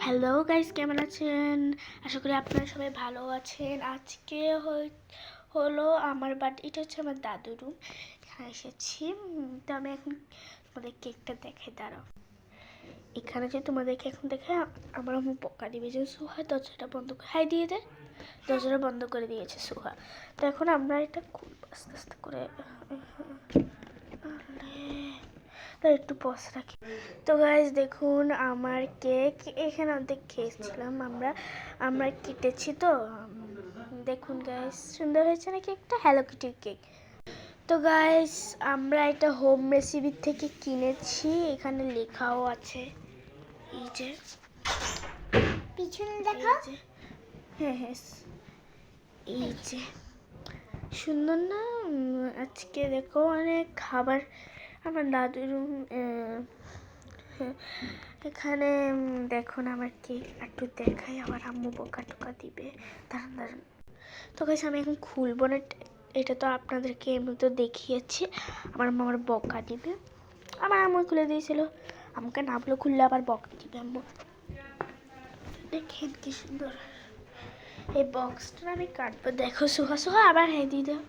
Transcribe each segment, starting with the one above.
Hello guys, কেমন আছেন? আশা করি আপনারা সবাই ভালো আছেন। আজকে হলো আমার বার্থডে। এটা হচ্ছে আমার দাদুর রুম। এখানে এসেছি। তো আমি এখন তোমাদের কেকটা দেখাই, দাঁড়াও। এখানে যে তোমাদেরকে এখন দেখে আমার আমি পোকা দিবে যে সুহা দরজাটা বন্ধ করে হাই দিয়ে দেয়। দরজাটা বন্ধ করে দিয়েছে সুহা। তো এখন আমরা এটা খুলবো আস্তে আস্তে করে। একটু পজ রাখি। তো গাইজ দেখুন আমার কেক। এখানে অর্ধেক খেয়েছিলাম আমরা কেটেছি। তো দেখুন গাইজ, সুন্দর হয়েছে না কেকটা? হ্যালো কিটির কেক। তো গাইজ আমরা এটা হোম রেসিপি থেকে কিনেছি। এখানে লেখাও আছে, এই যে পিছনে দেখো। হ্যাঁ, এই যে সুন্দর না? আজকে দেখো অনেক খাবার। আমার দাদুর এখানে দেখুন আমার কেক একটু দেখাই, আবার আম্মু বোকা টোকা দিবে। দাঁড়ান। তো গাইস আমি এখন খুলবো না, এটা তো আপনাদেরকে এমনি দেখিয়েছি। আমার মামার বকা দিবে। আমার আম্মু খুলে দিয়েছিল, আমাকে না বলে খুললে আবার বকা দিবে আম্মু। দেখেন কি সুন্দর এই বক্সটা। আমি কাটবো। দেখো সুহা আবার হ্যাঁ দিয়ে দাও।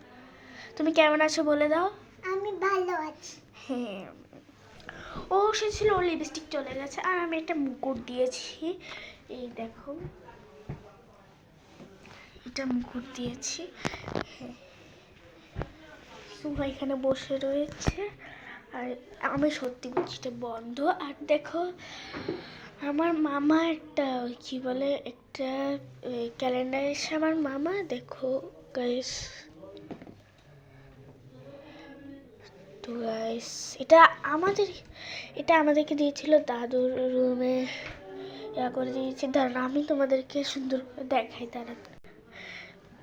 তুমি কেমন আছো বলে দাও। আমি ভালো আছি। হ্যাঁ, ও সে ছিল, ওর লিপস্টিক চলে গেছে। আর আমি একটা মুকুট দিয়েছি, এই দেখো, এটা মুকুট দিয়েছি। হ্যাঁ, সুহা এখানে বসে রয়েছে। আর আমি সত্যি বলছি এটা বন্ধ। আর দেখো আমার মামা একটা কি বলে একটা ক্যালেন্ডার এসে আমার মামা, দেখো গাইস। তো গাইস এটা আমাদেরকে দিয়েছিল দাদুর রুমে, করে দিয়েছি। দাঁড়ান আমি তোমাদেরকে সুন্দর করে দেখাই, দাঁড়ান।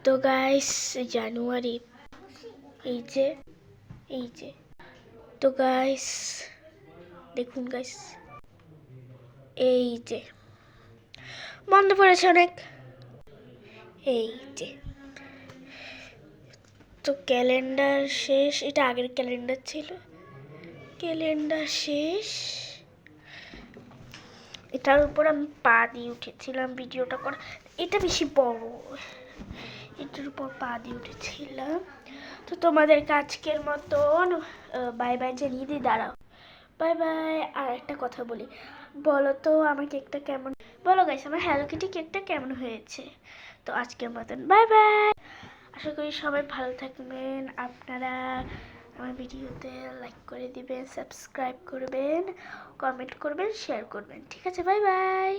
তো গাইস জানুয়ারি, এই যে তো গাইস দেখুন গাইস, এই যে মনে পড়েছে অনেক, এই যে। তো ক্যালেন্ডার শেষ, এটা আগের ক্যালেন্ডার ছিল। ক্যালেন্ডার শেষ। এটার উপর আমি পা দিয়ে উঠেছিলাম ভিডিওটা করা। এটা বেশি বড়, এটার উপর পা দিয়ে উঠেছিলাম। তো তোমাদেরকে আজকের মতন বাই বাই জানিয়ে দিই, দাঁড়াও। Bye bye. আর একটা কথা বলি, বলো তো আমার কেকটা কেমন, বলো গাইস আমার হ্যালো কিটি কেকটা কেমন হয়েছে। তো আজকের মতন বাই বাই। আশা করি সবাই ভালো থাকবেন। আপনারা আমার ভিডিওতে লাইক করে দিবেন, সাবস্ক্রাইব করবেন, কমেন্ট করবেন, শেয়ার করবেন। ঠিক আছে, বাই বাই।